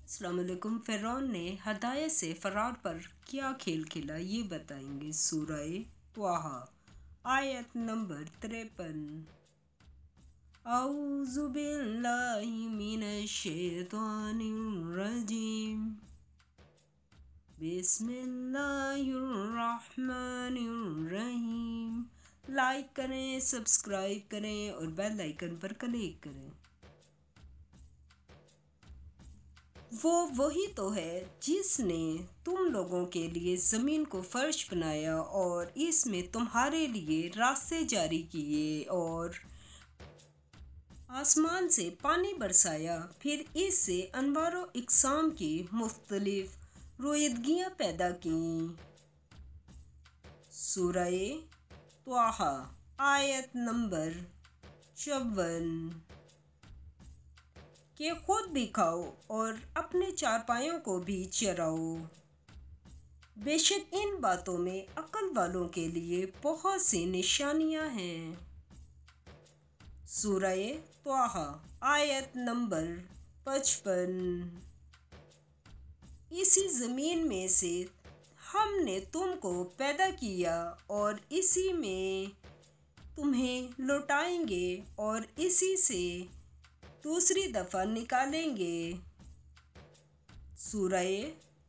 अस्सलाम वालेकुम। फ़िरौन ने हदायत से फ़रार पर क्या खेल खेला ये बताएंगे। सूरह त्वाहा आयत नंबर 53। औज़ु बिल्लाहि मिनश शैतानिर रजीम। बिस्मिल्लाहिर रहमानिर रहीम। लाइक करें, सब्सक्राइब करें और बेल आइकन पर क्लिक करें। वो वही तो है जिसने तुम लोगों के लिए ज़मीन को फर्श बनाया और इसमें तुम्हारे लिए रास्ते जारी किए और आसमान से पानी बरसाया, फिर इससे अनवारो इक़साम की मुख्तलिफ रोयदगियाँ पैदा की। सूरह त्वाहा आयत नंबर 54 कि खुद भी खाओ और अपने चारपाइयों को भी चराओ। बेशक इन बातों में अक्ल वालों के लिए बहुत सी निशानियां हैं। सूरह त्वाहा आयत नंबर 55। इसी ज़मीन में से हमने तुमको पैदा किया और इसी में तुम्हें लौटाएंगे और इसी से दूसरी दफ़ा निकालेंगे। सूरह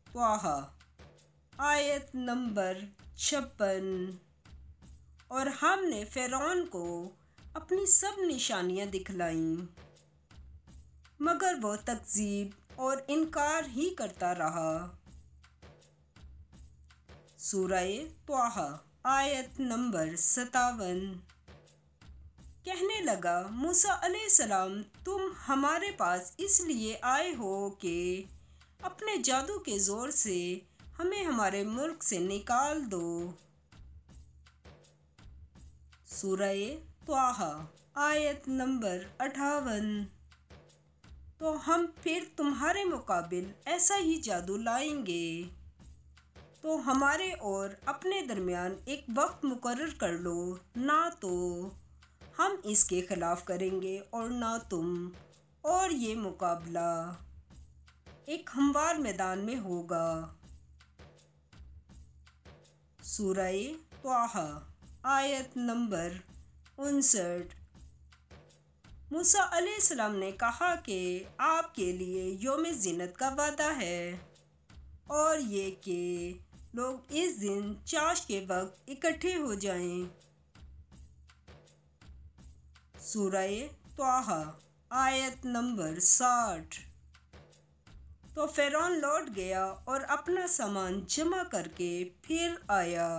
त्वाहा आयत नंबर 56। और हमने फ़िरौन को अपनी सब निशानियां दिखलाईं, मगर वो तकज़ीब और इनकार ही करता रहा। सूरह त्वाहा आयत नंबर 57। कहने लगा मूसा अलैहिस्सलाम, तुम हमारे पास इसलिए आए हो कि अपने जादू के ज़ोर से हमें हमारे मुल्क से निकाल दो। सूरह त्वाहा आयत नंबर 58। तो हम फिर तुम्हारे मुकाबिल ऐसा ही जादू लाएंगे, तो हमारे और अपने दरमियान एक वक्त मुकर्रर कर लो, ना तो हम इसके ख़िलाफ़ करेंगे और ना तुम, और ये मुकाबला एक हमवार मैदान में होगा। सूरह त्वाहा आयत नंबर 59। मूसा अलैहिस्सलाम ने कहा कि आपके लिए यौम ज़ीनत का वादा है और ये कि लोग इस दिन चाश के वक्त इकट्ठे हो जाएं। सूरह त्वाहा आयत नंबर 60। तो फ़िरौन लौट गया और अपना सामान जमा करके फिर आया।